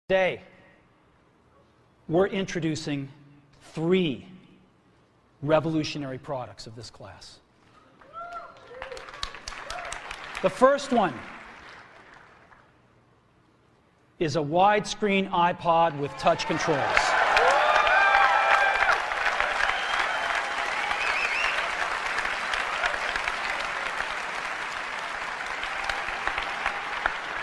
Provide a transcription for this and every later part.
Today, we're introducing 3 revolutionary products of this class. The first one is a widescreen iPod with touch controls.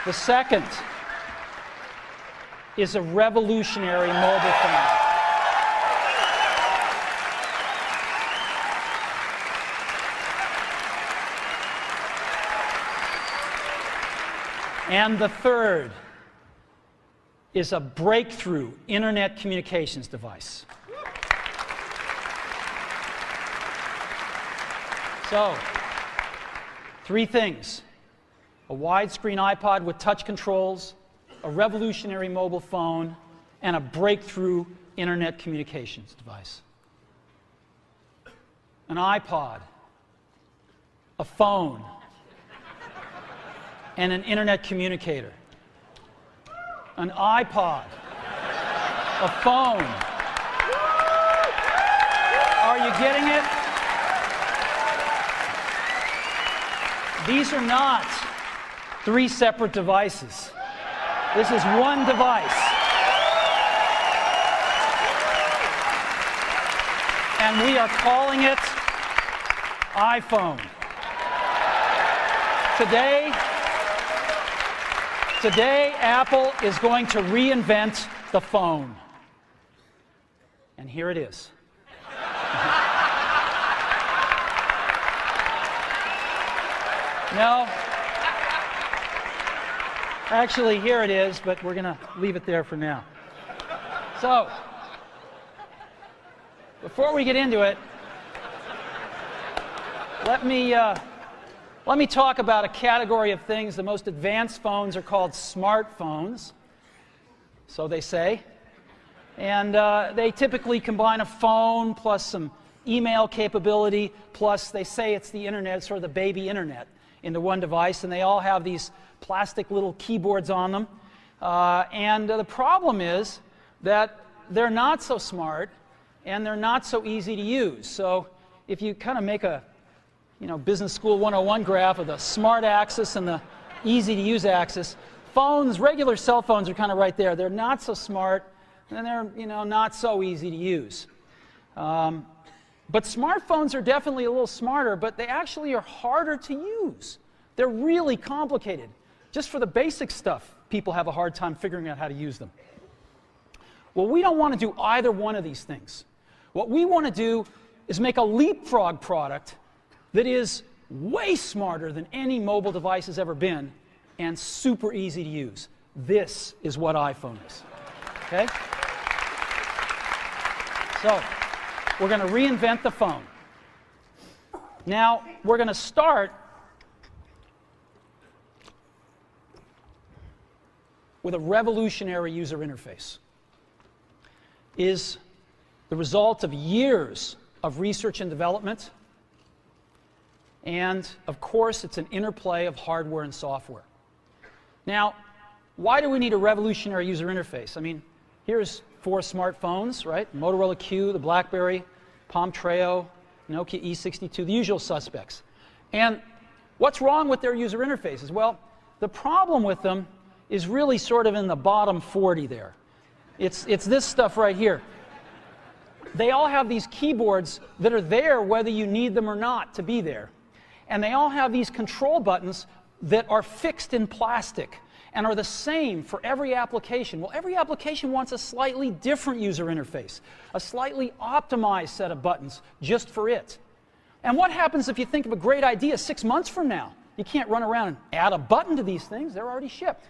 The second is a revolutionary mobile phone. And the third is a breakthrough internet communications device. So, 3 things: a widescreen iPod with touch controls, a revolutionary mobile phone, and a breakthrough internet communications device. An iPod, a phone, and an internet communicator. An iPod, a phone. Are you getting it? These are not 3 separate devices. This is one device. And we are calling it iPhone. Today, Apple is going to reinvent the phone. And here it is. No. Actually, here it is, but we're going to leave it there for now. So, before we get into it, let me talk about a category of things. The most advanced phones are called smartphones, so they say. And they typically combine a phone plus some email capability, plus they say it's the internet, sort of the baby internet, into one device, and they all have these plastic little keyboards on them. And the problem is that they're not so smart and they're not so easy to use. So if you kind of make a Business School 101 graph of the smart axis and the easy to use axis, phones, regular cell phones, are kind of right there. They're not so smart and they're not so easy to use. But smartphones are definitely a little smarter, but they actually are harder to use. They're really complicated. Just for the basic stuff, people have a hard time figuring out how to use them. Well, we don't want to do either one of these things. What we want to do is make a leapfrog product that is way smarter than any mobile device has ever been and super easy to use. This is what iPhone is. Okay? So, we're going to reinvent the phone. Now, we're going to start with a revolutionary user interface. It is the result of years of research and development, and of course it's an interplay of hardware and software. Now, why do we need a revolutionary user interface? I mean, here's 4 smartphones, right? Motorola Q, the BlackBerry, Palm Treo, Nokia E62, the usual suspects. And what's wrong with their user interfaces? Well, the problem with them is really sort of in the bottom 40 there. It's this stuff right here. They all have these keyboards that are there whether you need them or not to be there. And they all have these control buttons that are fixed in plastic and are the same for every application. Well, every application wants a slightly different user interface, a slightly optimized set of buttons just for it. And what happens if you think of a great idea 6 months from now? You can't run around and add a button to these things. They're already shipped.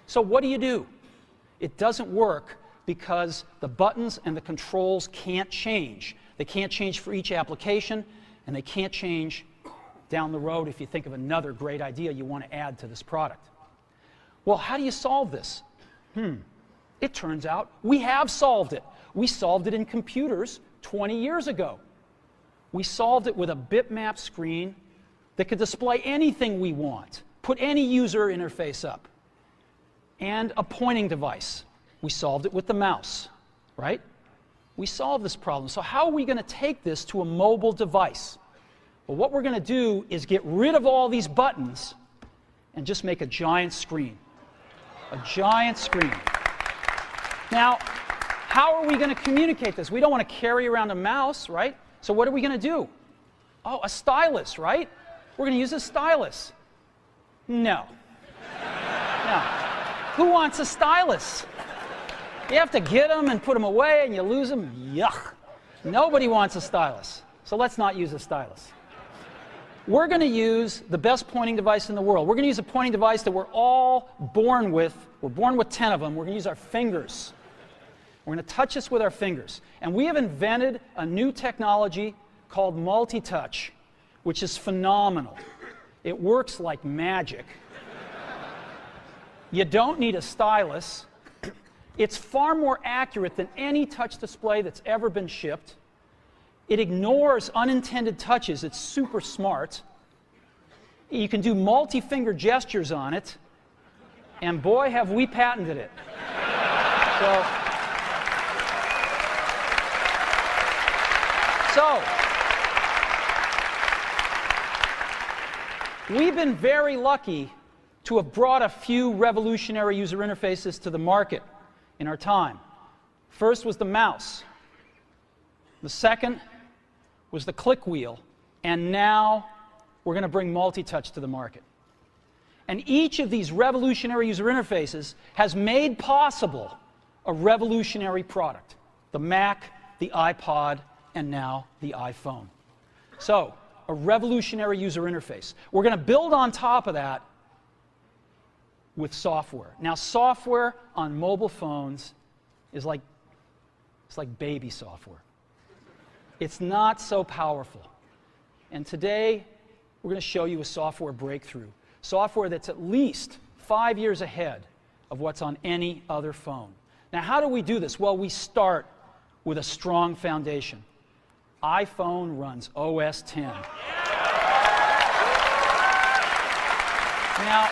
So what do? It doesn't work because the buttons and the controls can't change. They can't change for each application, and they can't change down the road if you think of another great idea you want to add to this product. Well, how do you solve this? It turns out we have solved it. We solved it in computers 20 years ago. We solved it with a bitmap screen that could display anything we want, put any user interface up, and a pointing device. We solved it with the mouse, right? We solved this problem. So how are we going to take this to a mobile device? Well, what we're going to do is get rid of all these buttons and just make a giant screen. A giant screen. Now, how are we going to communicate this? We don't want to carry around a mouse, right? So what are we going to do? Oh, a stylus, right? We're going to use a stylus. No. No. Who wants a stylus? You have to get them and put them away and you lose them. Yuck. Nobody wants a stylus. So let's not use a stylus. We're going to use the best pointing device in the world. We're going to use a pointing device that we're all born with. We're born with 10 of them. We're going to use our fingers. We're going to touch this with our fingers. And we have invented a new technology called multi-touch, which is phenomenal. It works like magic. You don't need a stylus. It's far more accurate than any touch display that's ever been shipped. It ignores unintended touches. It's super smart. You can do multi-finger gestures on it. And boy, have we patented it. So, we've been very lucky to have brought a few revolutionary user interfaces to the market in our time. First was the mouse. The second was the click wheel. And now we're going to bring multi-touch to the market. And each of these revolutionary user interfaces has made possible a revolutionary product. The Mac, the iPod, and now the iPhone. So, a revolutionary user interface. We're going to build on top of that with software. Now, software on mobile phones is like baby software. It's not so powerful. And today, we're going to show you a software breakthrough. Software that's at least 5 years ahead of what's on any other phone. Now, how do we do this? Well, we start with a strong foundation. iPhone runs OS 10. Now,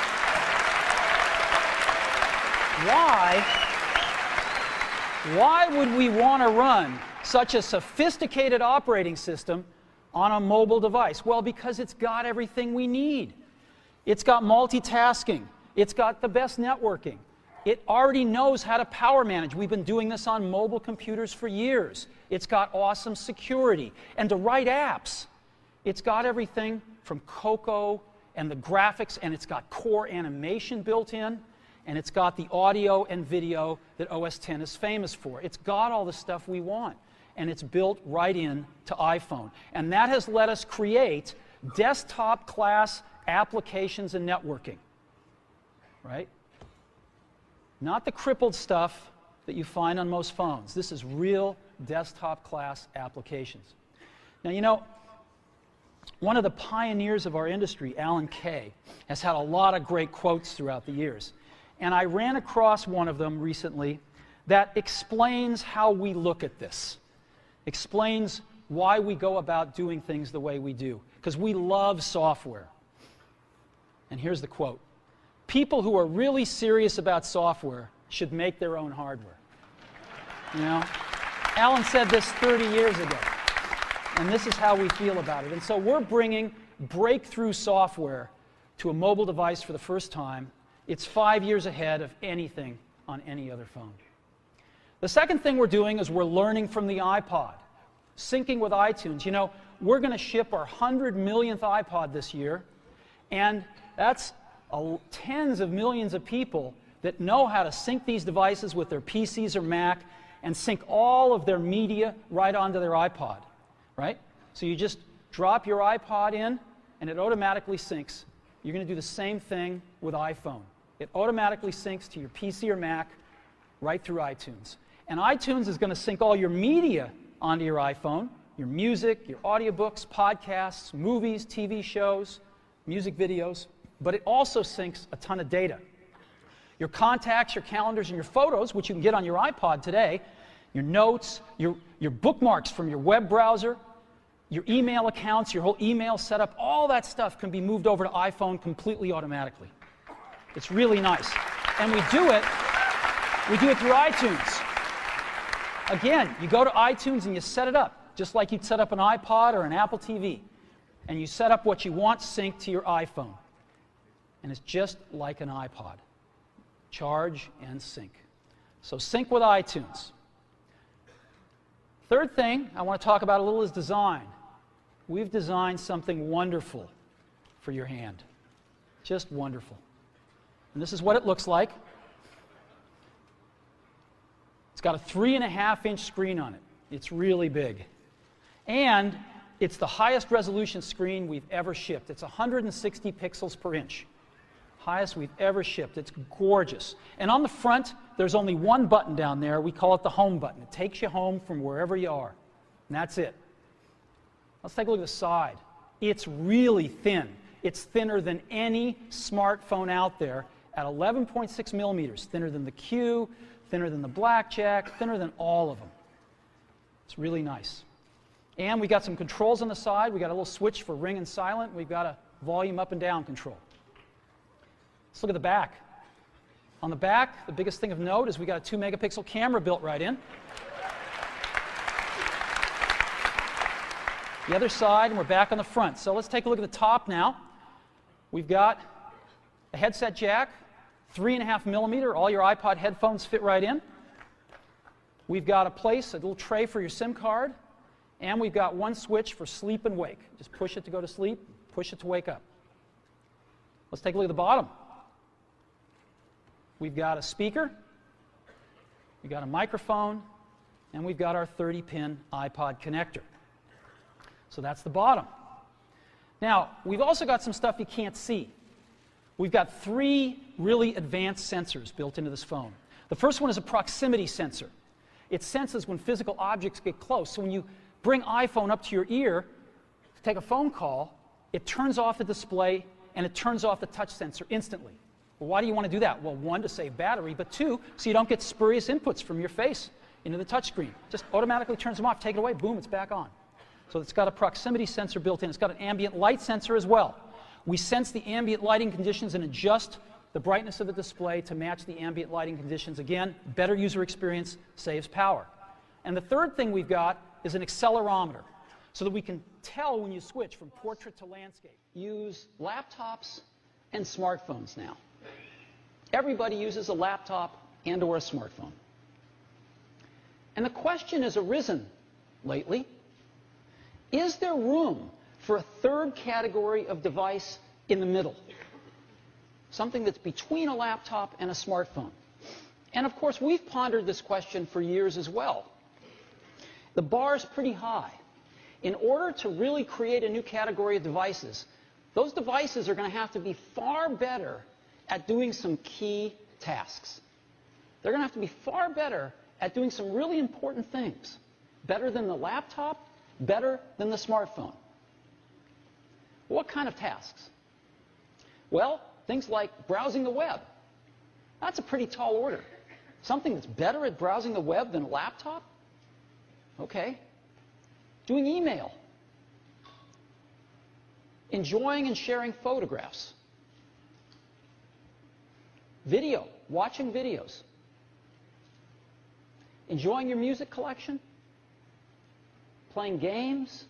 why would we want to run such a sophisticated operating system on a mobile device? Well, because it's got everything we need. It's got multitasking. It's got the best networking. It already knows how to power manage. We've been doing this on mobile computers for years. It's got awesome security. And to write apps, it's got everything from Cocoa and the graphics, and it's got core animation built in, and it's got the audio and video that OS X is famous for. It's got all the stuff we want, and it's built right in to iPhone. And that has let us create desktop-class applications and networking, right? Not the crippled stuff that you find on most phones. This is real desktop-class applications. Now, you know, one of the pioneers of our industry, Alan Kay, has had a lot of great quotes throughout the years. And I ran across one of them recently that explains how we look at this, explains why we go about doing things the way we do, because we love software. And here's the quote. People who are really serious about software should make their own hardware. You know, Alan said this 30 years ago, and this is how we feel about it. And so we're bringing breakthrough software to a mobile device for the first time. It's 5 years ahead of anything on any other phone. The second thing we're doing is we're learning from the iPod, syncing with iTunes. You know, we're going to ship our 100 millionth iPod this year, and that's tens of millions of people that know how to sync these devices with their PCs or Mac and sync all of their media right onto their iPod, right? So you just drop your iPod in, and it automatically syncs. You're going to do the same thing with iPhone. It automatically syncs to your PC or Mac right through iTunes. And iTunes is going to sync all your media onto your iPhone, your music, your audiobooks, podcasts, movies, TV shows, music videos, but it also syncs a ton of data. Your contacts, your calendars, and your photos, which you can get on your iPod today, your notes, your bookmarks from your web browser, your email accounts, your whole email setup, all that stuff can be moved over to iPhone completely automatically. It's really nice. And we do We do it through iTunes. Again, you go to iTunes and you set it up, just like you'd set up an iPod or an Apple TV. And you set up what you want synced to your iPhone. And it's just like an iPod. Charge and sync. So sync with iTunes. Third thing I want to talk about a little is design. We've designed something wonderful for your hand. Just wonderful. And this is what it looks like. It's got a 3.5-inch screen on it. It's really big. And it's the highest resolution screen we've ever shipped. It's 160 pixels per inch. Highest we've ever shipped. It's gorgeous. And on the front, there's only one button down there. We call it the home button. It takes you home from wherever you are. And that's it. Let's take a look at the side. It's really thin. It's thinner than any smartphone out there at 11.6 millimeters. Thinner than the Q, thinner than the Blackjack, thinner than all of them. It's really nice. And we got some controls on the side. We got a little switch for ring and silent. We've got a volume up and down control. Let's look at the back. On the back, the biggest thing of note is we got a 2-megapixel camera built right in. The other side, and we're back on the front. So let's take a look at the top now. We've got a headset jack, 3.5 millimeter. All your iPod headphones fit right in. We've got a little tray for your SIM card. And we've got one switch for sleep and wake. Just push it to go to sleep, push it to wake up. Let's take a look at the bottom. We've got a speaker, we've got a microphone, and we've got our 30-pin iPod connector. So that's the bottom. Now, we've also got some stuff you can't see. We've got 3 really advanced sensors built into this phone. The first one is a proximity sensor. It senses when physical objects get close. So when you bring iPhone up to your ear to take a phone call, it turns off the display and it turns off the touch sensor instantly. Well, why do you want to do that? Well, 1, to save battery, but 2, so you don't get spurious inputs from your face into the touch screen. Just automatically turns them off, take it away, boom, it's back on. So it's got a proximity sensor built in. It's got an ambient light sensor as well. We sense the ambient lighting conditions and adjust the brightness of the display to match the ambient lighting conditions. Again, better user experience, saves power. And the third thing we've got is an accelerometer, so that we can tell when you switch from portrait to landscape. Use laptops and smartphones now. Everybody uses a laptop and or a smartphone. And the question has arisen lately, is there room for a third category of device in the middle? Something that's between a laptop and a smartphone. And of course, we've pondered this question for years as well. The bar's pretty high. In order to really create a new category of devices, those devices are going to have to be far better at doing some key tasks. They're going to have to be far better at doing some really important things. Better than the laptop, better than the smartphone. What kind of tasks? Well, things like browsing the web. That's a pretty tall order. Something that's better at browsing the web than a laptop? Okay. Doing email. Enjoying and sharing photographs. Video, watching videos. Enjoying your music collection. Playing games.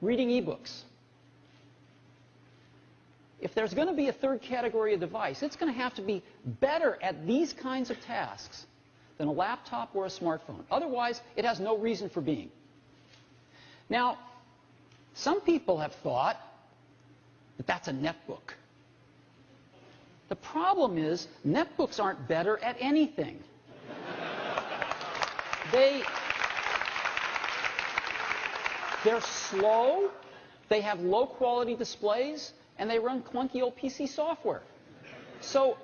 Reading ebooks. If there's going to be a third category of device, it's going to have to be better at these kinds of tasks than a laptop or a smartphone. Otherwise, it has no reason for being. Now, some people have thought that that's a netbook. The problem is, netbooks aren't better at anything. They're slow, they have low-quality displays, and they run clunky old PC software. So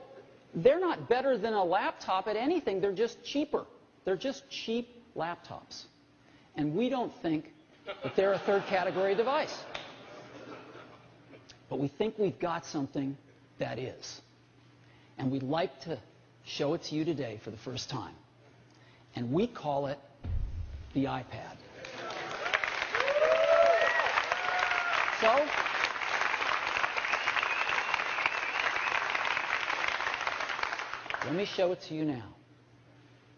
they're not better than a laptop at anything. They're just cheaper. They're just cheap laptops. And we don't think that they're a third category device. But we think we've got something that is. And we'd like to show it to you today for the first time. And we call it the iPad. So, let me show it to you now.